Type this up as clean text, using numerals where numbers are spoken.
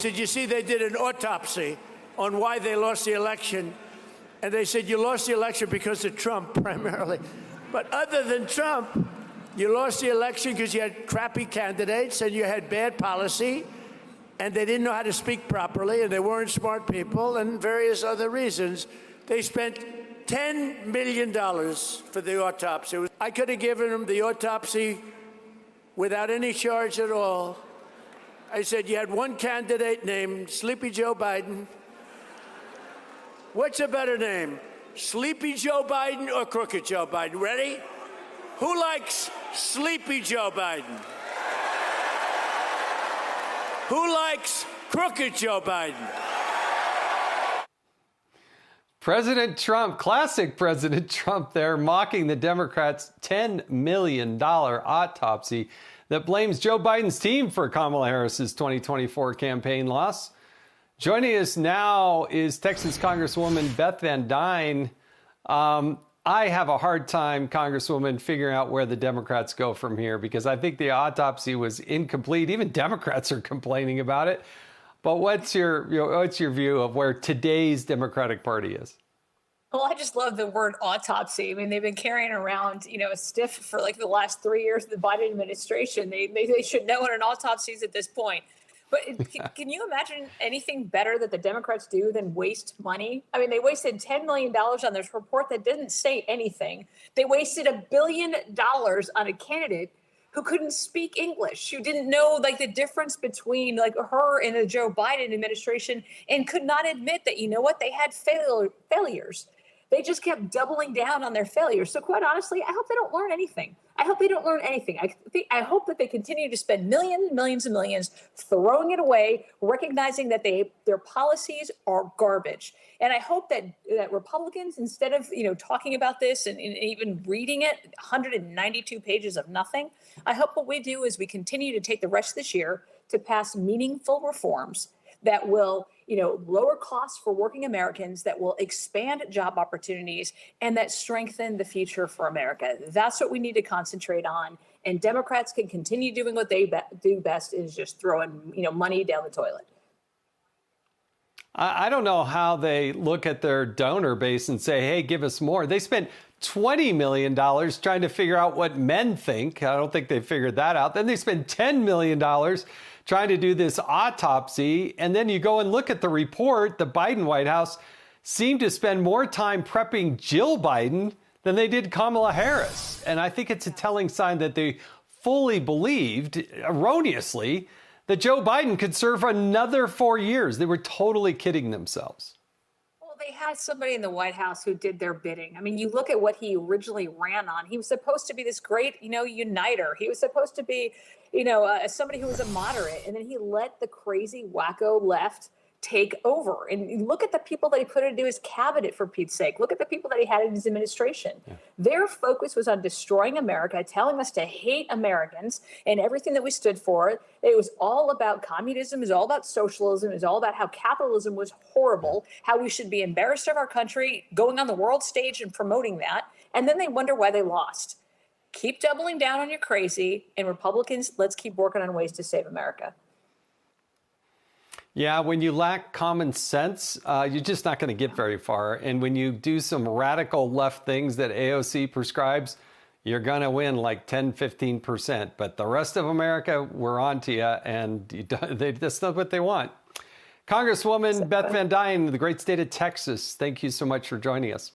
did you see they did an autopsy on why they lost the election? And they said, you lost the election because of Trump, primarily. But other than Trump, you lost the election because you had crappy candidates and you had bad policy, and they didn't know how to speak properly, and they weren't smart people, and various other reasons. They spent $10 million for the autopsy. I could have given them the autopsy without any charge at all. I said, you had one candidate named Sleepy Joe Biden. What's a better name? Sleepy Joe Biden or Crooked Joe Biden? Ready? Who likes Sleepy Joe Biden? Who likes Crooked Joe Biden? President Trump, classic President Trump there, mocking the Democrats' $10 million autopsy that blames Joe Biden's team for Kamala Harris's 2024 campaign loss. Joining us now is Texas Congresswoman Beth Van Duyne. I have a hard time, Congresswoman, figuring out where the Democrats go from here, because I think the autopsy was incomplete. Even Democrats are complaining about it. But what's your view of where today's Democratic Party is? Well, I just love the word autopsy. I mean, they've been carrying around, a stiff for like the last 3 years of the Biden administration. They should know what an autopsy is at this point. But can you imagine anything better that the Democrats do than waste money? I mean, they wasted $10 million on this report that didn't say anything. They wasted $1 billion on a candidate who couldn't speak English, who didn't know the difference between her and the Joe Biden administration, and could not admit that, they had failures. They just kept doubling down on their failures. So quite honestly, I hope they don't learn anything. I hope they don't learn anything. I hope that they continue to spend millions and millions and millions throwing it away, recognizing that their policies are garbage. And I hope that Republicans, instead of talking about this and even reading it, 192 pages of nothing, I hope what we do is we continue to take the rest of this year to pass meaningful reforms that will lower costs for working Americans, that will expand job opportunities, and that strengthen the future for America. That's what we need to concentrate on. And Democrats can continue doing what they do best, is just throwing money down the toilet. I don't know how they look at their donor base and say, hey, give us more. They spent $20 million trying to figure out what men think. I don't think they figured that out. Then they spent $10 million trying to do this autopsy. And then you go and look at the report. The Biden White House seemed to spend more time prepping Jill Biden than they did Kamala Harris. And I think it's a telling sign that they fully believed, erroneously, that Joe Biden could serve another 4 years. They were totally kidding themselves. Well, they had somebody in the White House who did their bidding. I mean, you look at what he originally ran on. He was supposed to be this great, uniter. He was supposed to be, somebody who was a moderate. And then he let the crazy wacko left take over. And look at the people that he put into his cabinet, for Pete's sake. Look at the people that he had in his administration. Yeah. Their focus was on destroying America, telling us to hate Americans and everything that we stood for. It was all about communism. It was all about socialism. It was all about how capitalism was horrible, how we should be embarrassed of our country, going on the world stage and promoting that. And then they wonder why they lost. Keep doubling down on your crazy, and Republicans, let's keep working on ways to save America. Yeah, when you lack common sense, you're just not going to get very far. And when you do some radical left things that AOC prescribes, you're going to win like 10, 15%. But the rest of America, we're on to you, and that's not what they want. Congresswoman Beth Van Duyne, the great state of Texas, thank you so much for joining us.